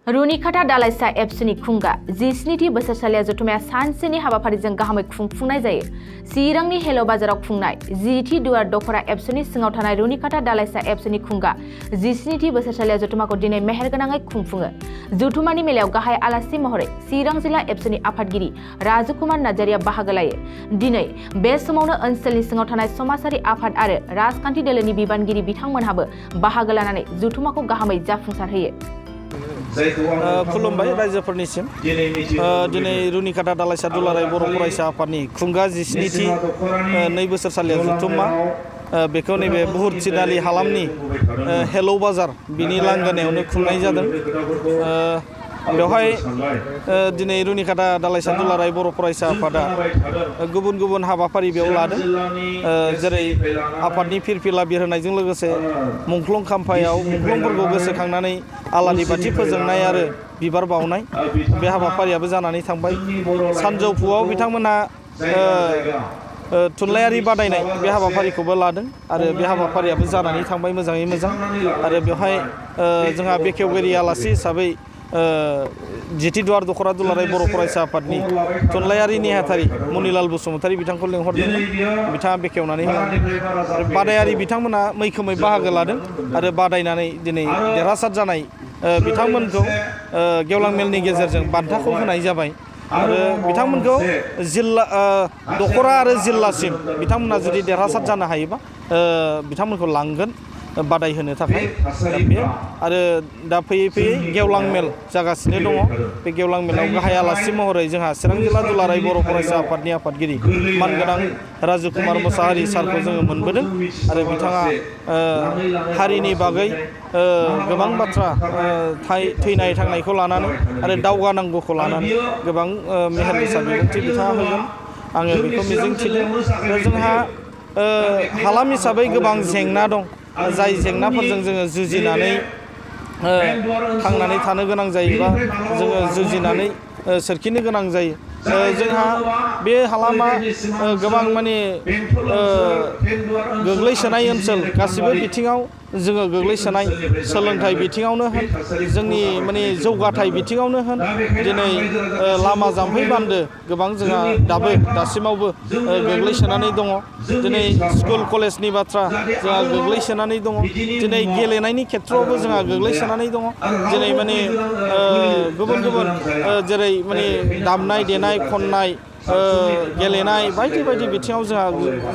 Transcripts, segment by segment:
रुनिकाटा दालाइसा एबसुनि खुंगा 17थि बोसोरसालिया जथुमाया सानसेनि हाबाफारिजों गाहामै खुंफुंनाय जायो। चिरांनि हेलो बाजाराव खुंनाय 10थि दुवार दखरा एबसुनि सिङाव थानाय रुनिकाटा दालाइसा एबसुनि खुंगा 17थि बोसोरसालिया जथुमाखौ दिनै मेहेरगोनाङै खुंफुङो। जथुमानि मेलायाव गाहाय आलासि महरै चिरां जिल्ला एबसुनि आफादगिरि राजुकुमार नार्जारिया बाहागो लायो। दिनै बे समावनो ओनसोलनि सिङाव थानाय समाजारि आफाद आरो राजखान्थि दोलोनि बिबानगिरि बिथांमोनहाबो बाहागो लानानै जथुमाखौ गाहामै जाफुंसारहोयो। खुलुमबाय रायजोफोरनिसिम दिनै रुनिकाटा दालाइसा दुलाराय बर' फरायसा आफादनि खुंगा 17थि 2 बोसोरसालिया जथुमा बेखौ नैबे बुहुर चिनालि हालामनि हेलो बाजार बिनि लांगोनायावनो खुंनाय जादों। बेवहाय दिनै रुनिकाटा दालाइसा दुलाराय बर' फरायसा आफादा गुबुन गुबुन हाबाफारि बेयाव लादों, जेरै आफादनि फिरफिला बिरहोनायजों लोगोसे मुंख्लं खाम्फायाव मुंख्लंफोरखौ गोसोखांनानै आलारि बाथि फोजोंनाय आरो बिबार बावनाय बे हाबाफारियाबो जानानै थांबाय। सानजौफुआव बिथांमोनहा थुनलाइयारि बादायनाय बे हाबाफारिखौबो लादों आरो बे हाबाफारियाबो जानानै थांबाय मोजाङै मोजां। आरो बेवहाय जोंहा बेखेवगिरि आलासि हिसाबै 10थि दुवार दखरा दुलाराय बर' फरायसा आफादनि थुनलाइयारि नेहाथारि मनिलाल बसुमतारी बिथांखौ लिंहरदोंमोन। बिथाङा बेखेवनानै होदों। बादायारि बिथांमोना मैखोमै बाहागो लादों आरो बादायनानै दिनै देरहासार जानाय बिथांमोनखौ गेवलां मेलनि गेजेरजों बान्थाखौ होनाय जाबाय। आरो बिथांमोनखौ जिल्ला दखरा आरो जिल्लासिम बिथांमोना जुदि देरहासार जानो हायोबा बिथांमोनखौ लांगोन बादायहोनो थाखाय। बे आरो दा फैयै फैयै गेवलां मेल जागासिनो दङ। बे गेवलां मेलाव गाहाय आलासि महरै जोंहा चिरां जिल्ला दुलाराय बर' फरायसा आफादनि आफादगिरि मानगोनां राजुकुमार मोसाहारि सारखौ जोङो मोनबोदों। आरो बिथाङा हारिनि बागै गोबां बाथ्रा थैनाय थांनायखौ लानानै आरो दावगानांगौखौ लानानै गोबां मेहेर गोसा बिबुंथि बिथाङा होगोन, आङो बेखौ मिजिंथिदों। जोंहा हालाम हिसाबै गोबां जेंना दं, जाय जेंनाफोरजों जोङो जुजिनानै थांनानै थानो गोनां जायोबा जोङो जुजिनानै सोरखिनो गोनां जायो। जोंहा बे हालामा गोबां माने गोग्लैसोनाय ओनसोल, गासिबो बिथिङाव जोङो गोग्लैसोनाय, सोलोंथाइ बिथिङावनो होन, जोंनि माने जौगाथाय बिथिङावनो होन, दिनै लामा जाम्फै बान्दो गोबां जोंहा दासिमावबो गोग्लैसोनानै दङ। दिनै स्कुल कलेजनि बाथ्रा जोंहा गोग्लैसोनानै दङ। दिनै गेलेनायनि खेथ्रआवबो जोंहा गोग्लैसोनानै दङ। दिनै माने गुबुन गुबुन जेरै माने दामनाय देनाय खननाय गेलेनाय बायदि बायदि बिथिङाव जोंहा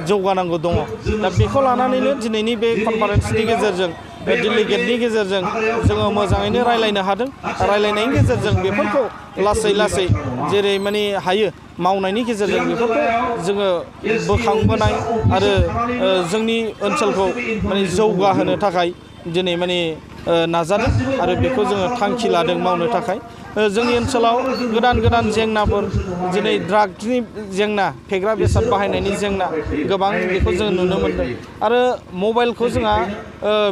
जौगानांगौ दङ। दा बेखौ लानानैनो दिनैनि बे कनफारेन्सनि गेजेरजों डेलिगेटनि गेजेरजों जोङो मोजाङैनो रायलायनो हादों। रायलायनायनि गेजेरजों बेफोरखौ लासै लासै जेरै माने हायो मावनायनि गेजेरजों बेफोरखौ जोङो बोखांबोनाय आरो जोंनि ओनसोलखौ माने जौगाहोनो थाखाय दिनै माने नाजादों आरो बेखौ जोङो थांखि लादों मावनो थाखाय। जोंनि ओनसोलाव गोदान गोदान जेंनाफोर, दिनै ड्राग्सनि जेंना, फेग्रा बेसाद बाहायनायनि जेंना गोबां, बेखौ जों नुनो मोन्दों। आरो मबाइलखौ जोंहा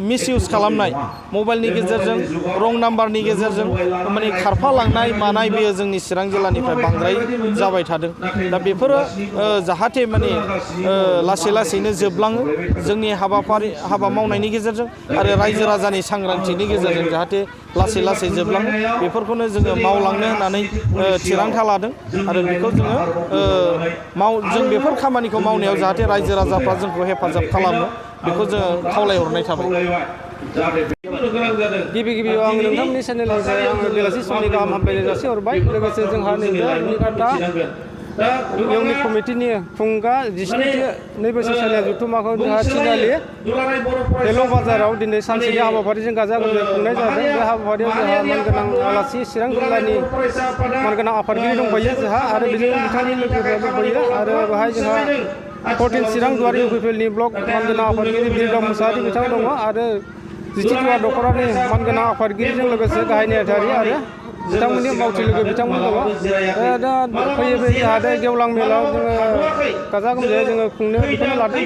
मिसइउस खालामनाय, मबाइलनि गेजेरजों रं नाम्बारनि गेजेरजों माने खारफालांनाय मानाय बेयो जोंनि चिरां जिल्लानिफ्राय बांद्राय जाबाय थादों। दा बेफोरो जाहाथे माने लासै लासैनो जोबलाङो जोंनि हाबा मावनायनि गेजेरजों आरो रायजो राजानि सांग्रांथिनि गेजेरजों जाहाथे लासै लासै जोबलाङो, बेफोरखौनो जोङो मावलांनो होननानै थिरांथा लादों। आरो बेखौ जोङो जों बेफोर खामानिखौ मावनायाव जाहाथे रायजो राजाफ्रा जोंखौ हेफाजाब खालामो, बेखौ जोङो खावलायहरनाय थाबाय। गिबि गिबियाव आं नोंथांमोननि चेनेलनिफ्राय आङो बेलासि समनि गाहाम हामलायनाय जासिहरबाय। लोगोसे जोंहा नैबे रुनिकाटा इउनिट कमिटिनि खुंगा 17थि 2 बोसोरसालिया जथुमाखौ जोंहा चिनालि हेलो बाजाराव दिनै सानसेनि हाबाफारिजों गाजा गोमजायै खुंनाय जादों। बे हाबाफारियाव जोंहा मानगोनां आलासि चिरां जिल्लानि मानगोनां आफादगिरि दंफायो जोंहा, आरो बिथांनि लोगोफोरा दंफायो। आरो बेहाय जोंहा 14 चिरां दुवार इउपिपिएलनि ब्लक मानगोनां आफादगिरि बिरदाव मुसाहारि बिथां दङ, आरो 10थि दुवार दखरानि मानगोनां आफादगिरिजों लोगोसे गाहाय नेहाथारि आरो बिथांमोननि मावथि लोगो बिथांमोन दङ दा फैयै फैयै जाहाथे गेवलां मेलाव जोङो गाजा गोमजायै जोङो खुंनो बेखौनो लादों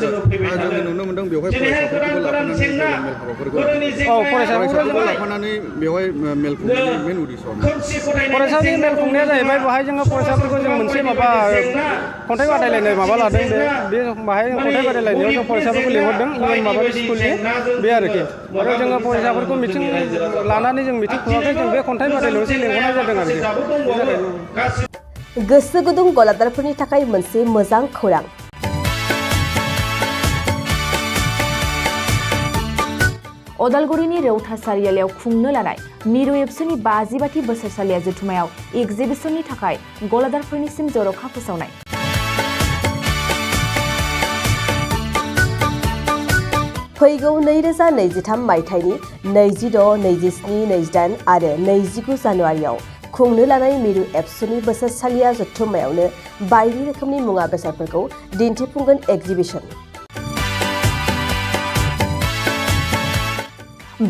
जोङो नुनो मोनदों बेवहाय फरायसाफोरखौबो लाफानानै मेल हाबाफारिखौ फरायसाफोरखौ लाफानानै बेवहाय मेल खुंनायनि मेन उद्देश्य फरायसानि मेल खुंनाया जाहैबाय बेवहाय जोङो फरायसाफोरखौ जों मोनसे माबा खन्थाइ बादायलायनाय माबा लादों बे बाहाय खन्थाइ बादायलायनायाव जों फरायसाफोरखौ लिंहरदों इउएन माबा स्कुलनि बे आरोखि आरो जोङो फरायसाफोरखौ मिथिं लानानै जों मिथिं खुङाखै जों बे खन्थाइ बादायलायनायावसो लिंहरनाय जादों आरोखि गोसो गुदुं गलादारफोरनि थाखाय मोनसे मोजां खौरां अदालगुरिनि रौता सारियालियाव खुंनो लानाय मिरु एबसुनि 50बाथि बोसोरसालिया जथुमायाव एगजिबिसननि थाखाय गलादारफोरनिसिम जर'खा फोसावनाय फैगौ 2023 मायथाइनि 26, 27, 28 आरो 29 जानुवारियाव खुंनो लानाय मिरु एबसुनि बोसोरसालिया जथुम्मायावनो बायदि रोखोमनि मुवा बेसादफोरखौ दिन्थिफुंगोन एगजिबिसन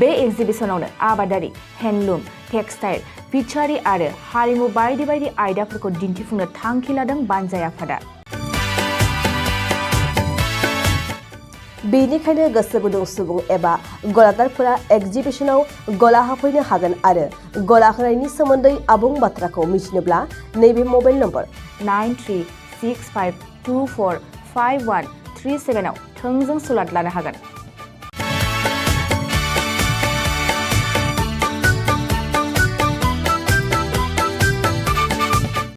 बे एगजिबिसनावनो आबादारि हेन्डलुम टेक्सटाइल फिचारि आरो हारिमु बायदि बायदि आयदाफोरखौ दिन्थिफुंनो थांखि लादों बानजाय आफादा बेनिखायनो गोसो गुदुं सुबुं एबा गलादारफोरा एगजिबिसनाव गला होफैनो हागोन आरो गला होनायनि सोमोन्दै आबुं बाथ्राखौ मिथिनोब्ला नैबे मबाइल नम्बर 9365245137 आव थोंजों सुलाद लानो हागोन।